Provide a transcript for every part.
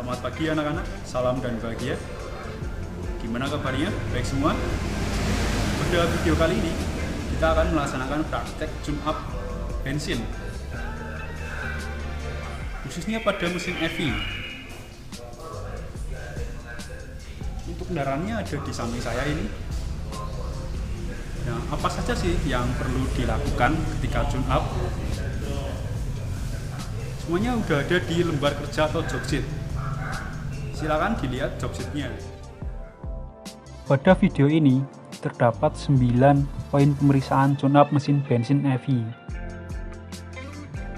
Selamat pagi anak-anak, salam dan bahagia. Gimana kabarnya? Baik semua? Pada video kali ini, kita akan melaksanakan praktek tune up bensin, khususnya pada mesin EV. Untuk kendaraannya ada di samping saya ini. Nah, apa saja sih yang perlu dilakukan ketika tune up? Semuanya udah ada di lembar kerja atau job sheet. Silakan dilihat job sheet-nya. Pada video ini terdapat 9 poin pemeriksaan tune up mesin bensin EV.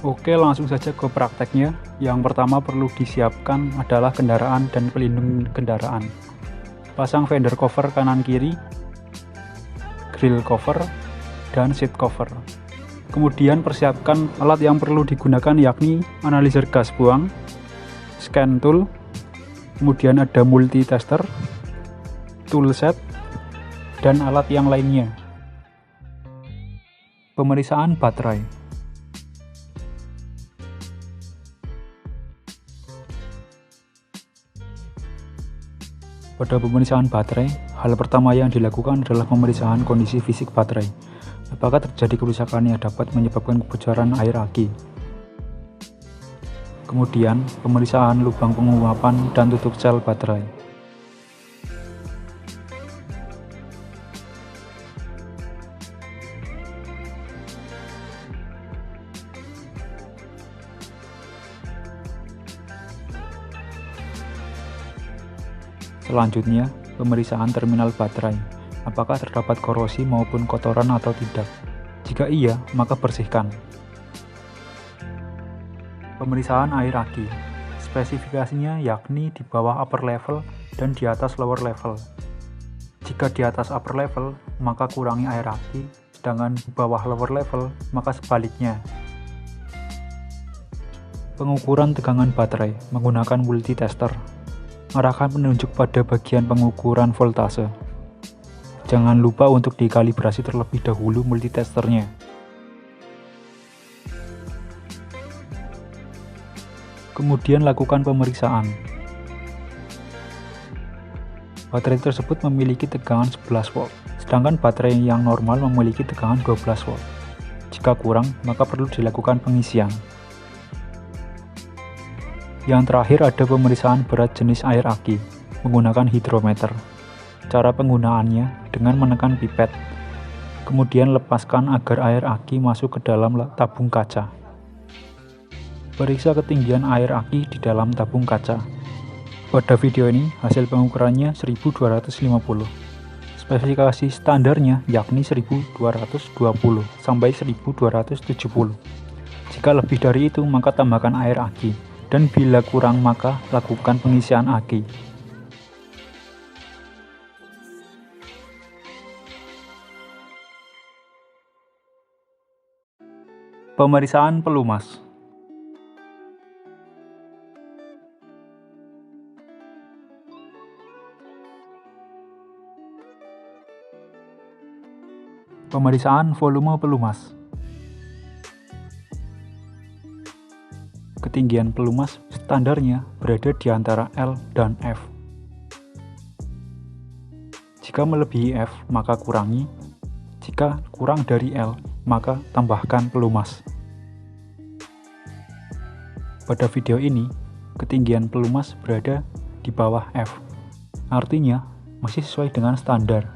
Oke, langsung saja ke prakteknya. Yang pertama perlu disiapkan adalah kendaraan dan pelindung kendaraan. Pasang fender cover kanan kiri, grill cover, dan seat cover. Kemudian persiapkan alat yang perlu digunakan, yakni analyzer gas buang, scan tool, kemudian ada multi tester, tool set, dan alat yang lainnya. Pemeriksaan baterai. Pada pemeriksaan baterai, hal pertama yang dilakukan adalah pemeriksaan kondisi fisik baterai. Apakah terjadi kerusakan yang dapat menyebabkan kebocoran air aki. Kemudian, pemeriksaan lubang penguapan dan tutup sel baterai. Selanjutnya, pemeriksaan terminal baterai. Apakah terdapat korosi maupun kotoran atau tidak? Jika iya, maka bersihkan. Pemeriksaan air aki. Spesifikasinya yakni di bawah upper level dan di atas lower level. Jika di atas upper level, maka kurangi air aki, sedangkan di bawah lower level, maka sebaliknya. Pengukuran tegangan baterai menggunakan multitester. Arahkan penunjuk pada bagian pengukuran voltase. Jangan lupa untuk dikalibrasi terlebih dahulu multitesternya. Kemudian lakukan pemeriksaan. Baterai tersebut memiliki tegangan 11 volt, sedangkan baterai yang normal memiliki tegangan 12 volt. Jika kurang, maka perlu dilakukan pengisian. Yang terakhir ada pemeriksaan berat jenis air aki menggunakan hidrometer. Cara penggunaannya dengan menekan pipet, kemudian lepaskan agar air aki masuk ke dalam tabung kaca. Periksa ketinggian air aki di dalam tabung kaca. Pada video ini, hasil pengukurannya 1250. Spesifikasi standarnya yakni 1220 sampai 1270. Jika lebih dari itu, maka tambahkan air aki, dan bila kurang, maka lakukan pengisian aki. Pemeriksaan pelumas. Pemeriksaan volume pelumas. Ketinggian pelumas standarnya berada di antara L dan F. Jika melebihi F, maka kurangi. Jika kurang dari L, maka tambahkan pelumas. Pada video ini, ketinggian pelumas berada di bawah F. Artinya, masih sesuai dengan standar.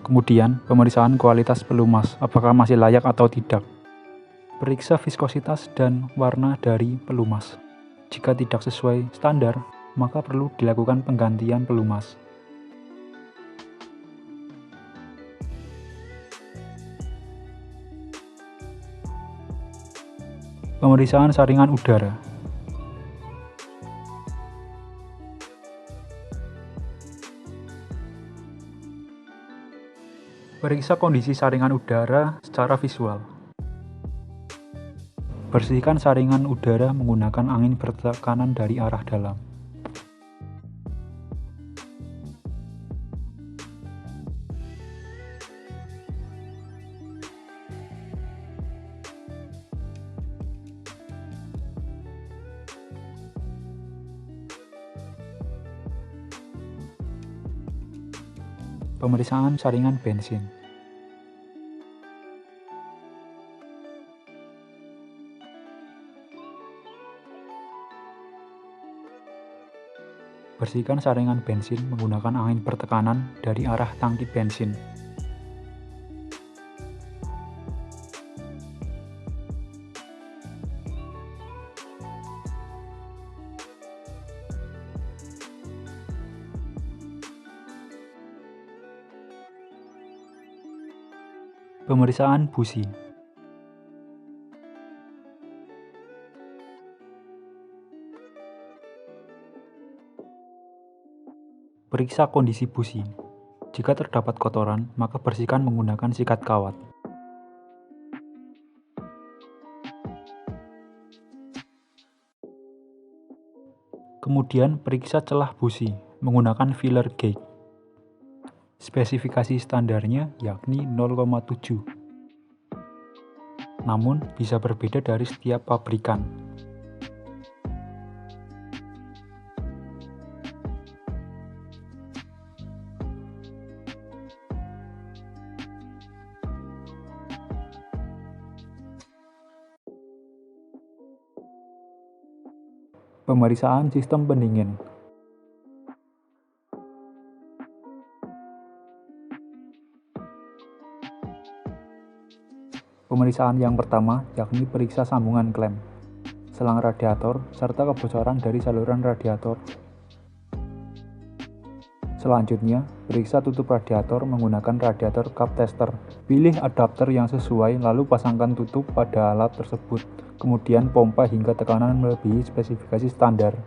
Kemudian, pemeriksaan kualitas pelumas, apakah masih layak atau tidak. Periksa viskositas dan warna dari pelumas. Jika tidak sesuai standar, maka perlu dilakukan penggantian pelumas. Pemeriksaan saringan udara. Periksa kondisi saringan udara secara visual. Bersihkan saringan udara menggunakan angin bertekanan dari arah dalam. Pemeriksaan saringan bensin. Bersihkan saringan bensin menggunakan angin bertekanan dari arah tangki bensin. Pemeriksaan busi. Periksa kondisi busi. Jika terdapat kotoran, maka bersihkan menggunakan sikat kawat. Kemudian periksa celah busi menggunakan filler gauge. Spesifikasi standarnya yakni 0,7. Namun bisa berbeda dari setiap pabrikan. Pemeriksaan sistem pendingin. Pemeriksaan yang pertama yakni periksa sambungan klem, selang radiator, serta kebocoran dari saluran radiator. Selanjutnya, periksa tutup radiator menggunakan radiator cup tester. Pilih adapter yang sesuai lalu pasangkan tutup pada alat tersebut. Kemudian pompa hingga tekanan melebihi spesifikasi standar.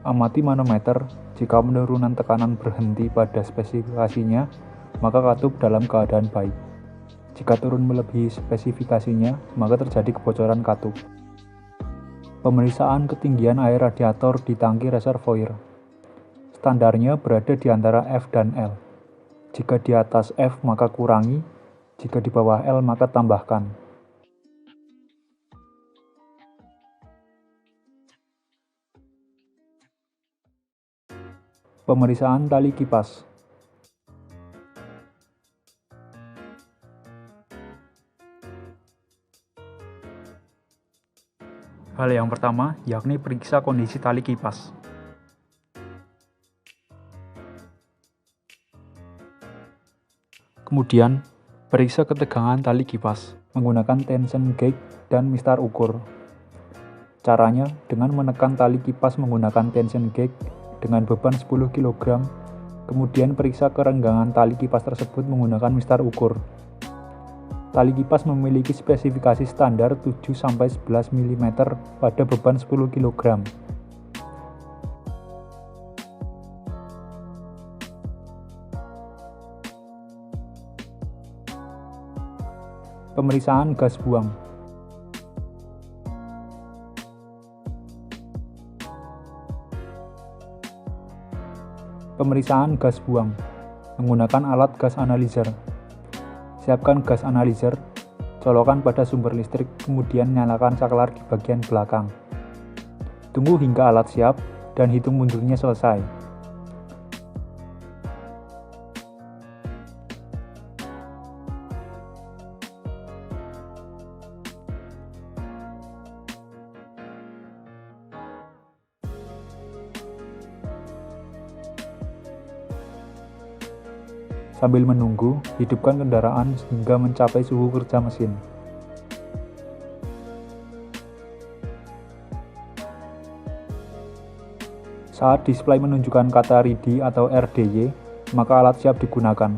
Amati manometer. Jika penurunan tekanan berhenti pada spesifikasinya, maka katup dalam keadaan baik. Jika turun melebihi spesifikasinya, maka terjadi kebocoran katup. Pemeriksaan ketinggian air radiator di tangki reservoir. Standarnya berada di antara F dan L. Jika di atas F maka kurangi, jika di bawah L maka tambahkan. Pemeriksaan tali kipas. Hal yang pertama yakni periksa kondisi tali kipas. Kemudian, periksa ketegangan tali kipas menggunakan tension gauge dan mistar ukur. Caranya dengan menekan tali kipas menggunakan tension gauge dengan beban 10 kg, kemudian periksa kerenggangan tali kipas tersebut menggunakan mistar ukur. Tali kipas memiliki spesifikasi standar 7-11 mm pada beban 10 kg. Pemeriksaan gas buang. Pemeriksaan gas buang menggunakan alat gas analyzer. Siapkan gas analyzer, colokan pada sumber listrik, kemudian nyalakan saklar di bagian belakang. Tunggu hingga alat siap dan hitung mundurnya selesai. Sambil menunggu, hidupkan kendaraan hingga mencapai suhu kerja mesin. Saat display menunjukkan kata ready atau RDY, maka alat siap digunakan.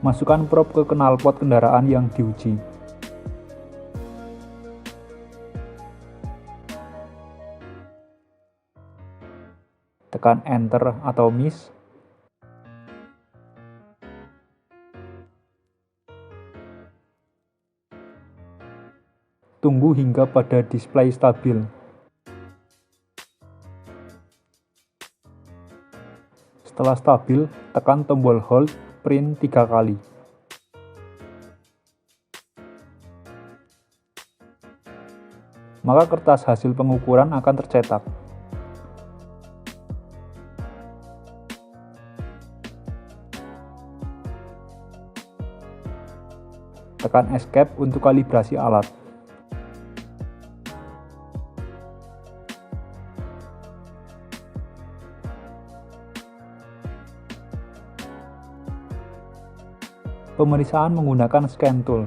Masukkan probe ke knalpot kendaraan yang diuji. Tekan Enter atau Miss. Tunggu hingga pada display stabil. Setelah stabil, tekan tombol hold print 3 kali. maka kertas hasil pengukuran akan tercetak. Tekan Escape untuk kalibrasi alat. Pemeriksaan menggunakan scan tool.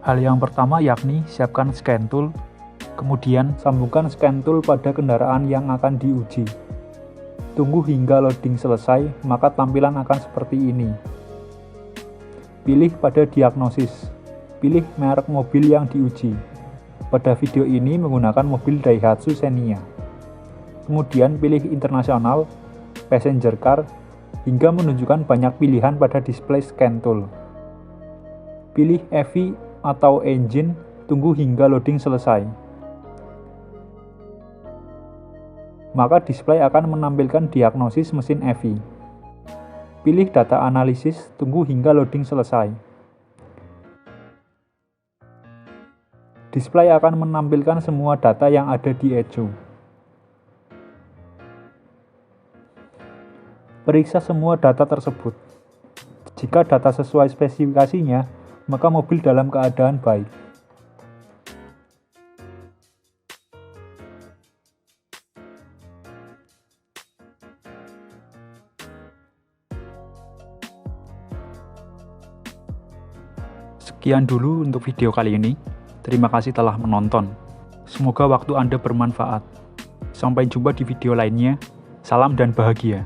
Hal yang pertama yakni siapkan scan tool, kemudian sambungkan scan tool pada kendaraan yang akan diuji. Tunggu hingga loading selesai, maka tampilan akan seperti ini. Pilih pada diagnosis, pilih merek mobil yang diuji. Pada video ini menggunakan mobil Daihatsu Xenia. Kemudian pilih internasional, passenger car, hingga menunjukkan banyak pilihan pada display scan tool. Pilih EV atau engine, tunggu hingga loading selesai. Maka display akan menampilkan diagnosis mesin EV. Pilih data analisis, tunggu hingga loading selesai. Display akan menampilkan semua data yang ada di ECU. Periksa semua data tersebut. Jika data sesuai spesifikasinya, maka mobil dalam keadaan baik. Sekian dulu untuk video kali ini. Terima kasih telah menonton. Semoga waktu Anda bermanfaat. Sampai jumpa di video lainnya. Salam dan bahagia.